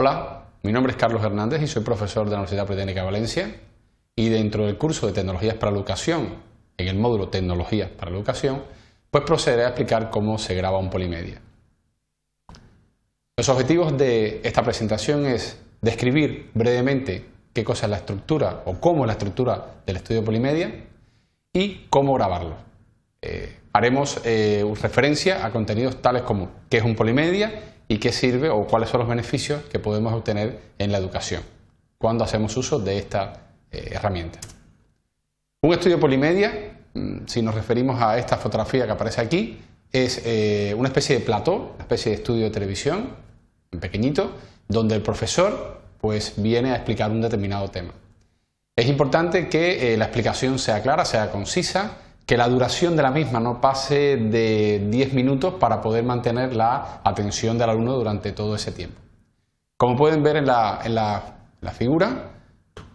Hola, mi nombre es Carlos Hernández y soy profesor de la Universidad Politécnica de Valencia, y dentro del curso de Tecnologías para la Educación, en el módulo Tecnologías para la Educación, pues procederé a explicar cómo se graba un polimedia. Los objetivos de esta presentación es describir brevemente qué cosa es la estructura o cómo es la estructura del estudio polimedia y cómo grabarlo. Haremos referencia a contenidos tales como qué es un polimedia y qué sirve o cuáles son los beneficios que podemos obtener en la educación cuando hacemos uso de esta herramienta. Un estudio polimedia, si nos referimos a esta fotografía que aparece aquí, es una especie de plató, una especie de estudio de televisión, pequeñito, donde el profesor pues viene a explicar un determinado tema. Es importante que la explicación sea clara, sea concisa, que la duración de la misma no pase de 10 minutos para poder mantener la atención del alumno durante todo ese tiempo. Como pueden ver en la figura,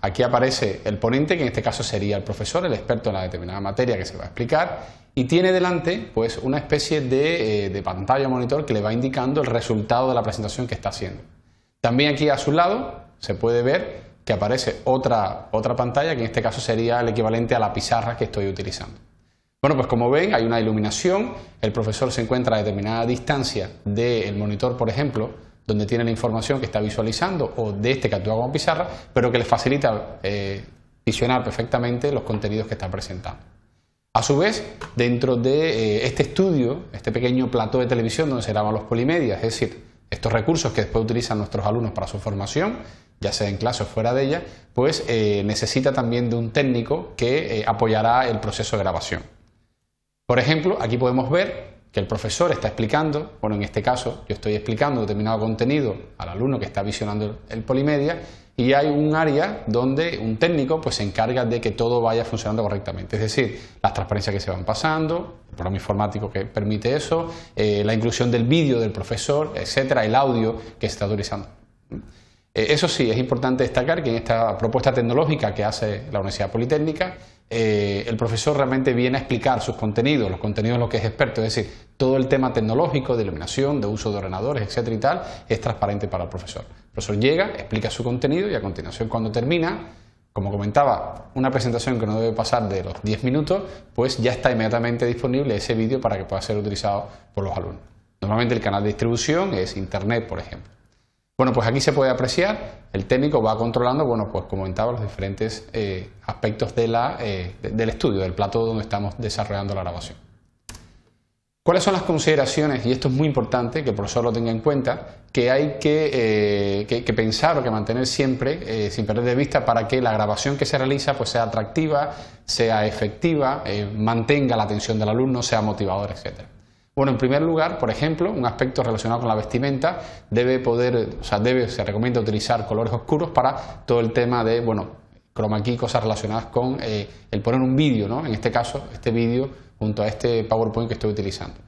aquí aparece el ponente, que en este caso sería el profesor, el experto en la determinada materia que se va a explicar, y tiene delante pues una especie de pantalla o monitor que le va indicando el resultado de la presentación que está haciendo. También aquí a su lado se puede ver que aparece otra pantalla, que en este caso sería el equivalente a la pizarra que estoy utilizando. Bueno, pues como ven, hay una iluminación, el profesor se encuentra a determinada distancia del monitor, por ejemplo, donde tiene la información que está visualizando, o de este que actúa como pizarra, pero que le facilita visionar perfectamente los contenidos que está presentando. A su vez, dentro de este estudio, este pequeño plató de televisión donde se graban los polimedias, es decir, estos recursos que después utilizan nuestros alumnos para su formación, ya sea en clase o fuera de ella, pues necesita también de un técnico que apoyará el proceso de grabación. Por ejemplo, aquí podemos ver que el profesor está explicando, bueno, en este caso yo estoy explicando determinado contenido al alumno que está visionando el polimedia, y hay un área donde un técnico pues se encarga de que todo vaya funcionando correctamente, es decir, las transparencias que se van pasando, el programa informático que permite eso, la inclusión del vídeo del profesor, etcétera, el audio que se está utilizando. Eso sí, es importante destacar que en esta propuesta tecnológica que hace la Universidad Politécnica, el profesor realmente viene a explicar sus contenidos, los contenidos en los que es experto, es decir, todo el tema tecnológico, de iluminación, de uso de ordenadores, etcétera y tal, es transparente para el profesor. El profesor llega, explica su contenido y a continuación, cuando termina, como comentaba, una presentación que no debe pasar de los 10 minutos, pues ya está inmediatamente disponible ese vídeo para que pueda ser utilizado por los alumnos. Normalmente el canal de distribución es Internet, por ejemplo. Bueno, pues aquí se puede apreciar, el técnico va controlando, bueno, pues como comentaba, los diferentes aspectos del estudio, del plató donde estamos desarrollando la grabación. ¿Cuáles son las consideraciones? Y esto es muy importante que el profesor lo tenga en cuenta, que hay que pensar o que mantener siempre, sin perder de vista, para que la grabación que se realiza pues sea atractiva, sea efectiva, mantenga la atención del alumno, sea motivadora, etcétera. Bueno, en primer lugar, por ejemplo, un aspecto relacionado con la vestimenta se recomienda utilizar colores oscuros para todo el tema de, bueno, chroma key, cosas relacionadas con el poner un vídeo, ¿no? En este caso, este vídeo junto a este PowerPoint que estoy utilizando.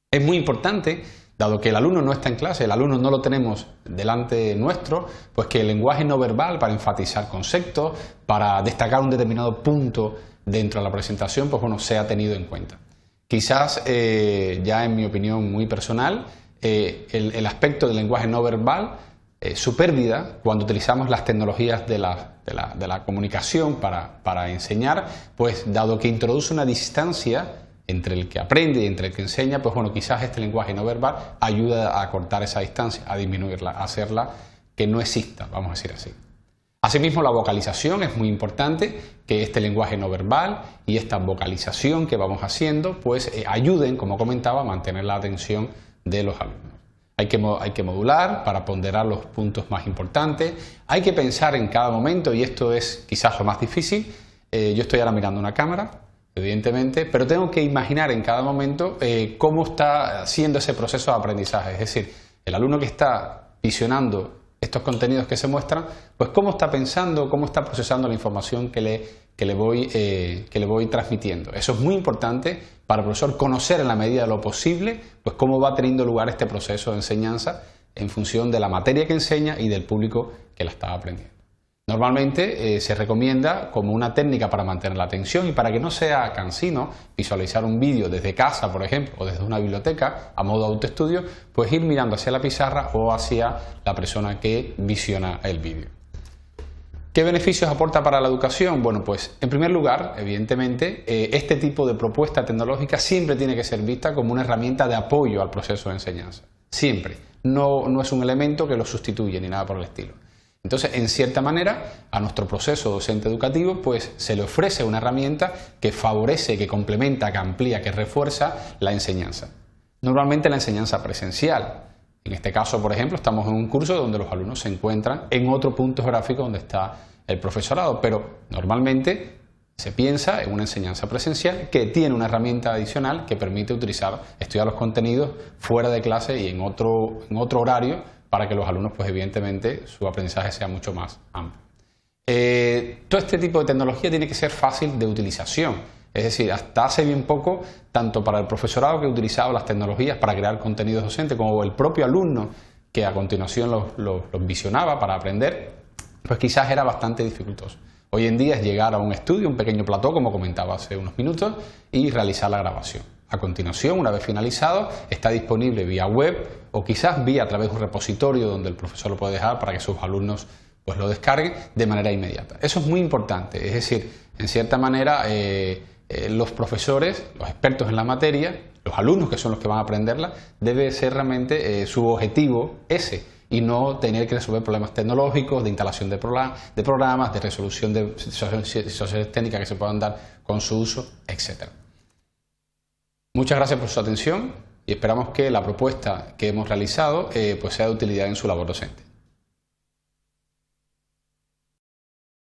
Es muy importante, dado que el alumno no está en clase, el alumno no lo tenemos delante nuestro, pues que el lenguaje no verbal para enfatizar conceptos, para destacar un determinado punto dentro de la presentación, pues bueno, sea tenido en cuenta. Quizás, ya en mi opinión muy personal, el aspecto del lenguaje no verbal, su pérdida cuando utilizamos las tecnologías de la comunicación para enseñar, pues dado que introduce una distancia entre el que aprende y entre el que enseña, pues bueno, quizás este lenguaje no verbal ayuda a cortar esa distancia, a disminuirla, a hacerla que no exista, vamos a decir así. Asimismo, la vocalización es muy importante, que este lenguaje no verbal y esta vocalización que vamos haciendo pues ayuden, como comentaba, a mantener la atención de los alumnos. Hay que modular para ponderar los puntos más importantes, hay que pensar en cada momento, y esto es quizás lo más difícil. Yo estoy ahora mirando una cámara, evidentemente, pero tengo que imaginar en cada momento cómo está siendo ese proceso de aprendizaje, es decir, el alumno que está visionando estos contenidos que se muestran, pues cómo está pensando, cómo está procesando la información que le voy transmitiendo. Eso es muy importante para el profesor conocer en la medida de lo posible pues cómo va teniendo lugar este proceso de enseñanza en función de la materia que enseña y del público que la está aprendiendo. Normalmente se recomienda como una técnica para mantener la atención y para que no sea cansino visualizar un vídeo desde casa, por ejemplo, o desde una biblioteca a modo autoestudio, pues ir mirando hacia la pizarra o hacia la persona que visiona el vídeo. ¿Qué beneficios aporta para la educación? Bueno, pues en primer lugar, evidentemente, este tipo de propuesta tecnológica siempre tiene que ser vista como una herramienta de apoyo al proceso de enseñanza. Siempre. No es un elemento que lo sustituye ni nada por el estilo. Entonces, en cierta manera, a nuestro proceso docente educativo, pues se le ofrece una herramienta que favorece, que complementa, que amplía, que refuerza la enseñanza. Normalmente la enseñanza presencial. En este caso, por ejemplo, estamos en un curso donde los alumnos se encuentran en otro punto geográfico donde está el profesorado, pero normalmente se piensa en una enseñanza presencial que tiene una herramienta adicional que permite estudiar los contenidos fuera de clase y en otro horario para que los alumnos, pues evidentemente, su aprendizaje sea mucho más amplio. Todo este tipo de tecnología tiene que ser fácil de utilización. Es decir, hasta hace bien poco, tanto para el profesorado que utilizaba las tecnologías para crear contenidos docentes, como el propio alumno que a continuación los visionaba para aprender, pues quizás era bastante dificultoso. Hoy en día es llegar a un estudio, un pequeño plató, como comentaba hace unos minutos, y realizar la grabación. A continuación, una vez finalizado, está disponible vía web o quizás vía a través de un repositorio donde el profesor lo puede dejar para que sus alumnos pues lo descarguen de manera inmediata. Eso es muy importante, es decir, en cierta manera los profesores, los expertos en la materia, los alumnos que son los que van a aprenderla, debe ser realmente su objetivo ese y no tener que resolver problemas tecnológicos, de instalación de programas, de resolución de situaciones técnicas que se puedan dar con su uso, etc. Muchas gracias por su atención y esperamos que la propuesta que hemos realizado pues sea de utilidad en su labor docente.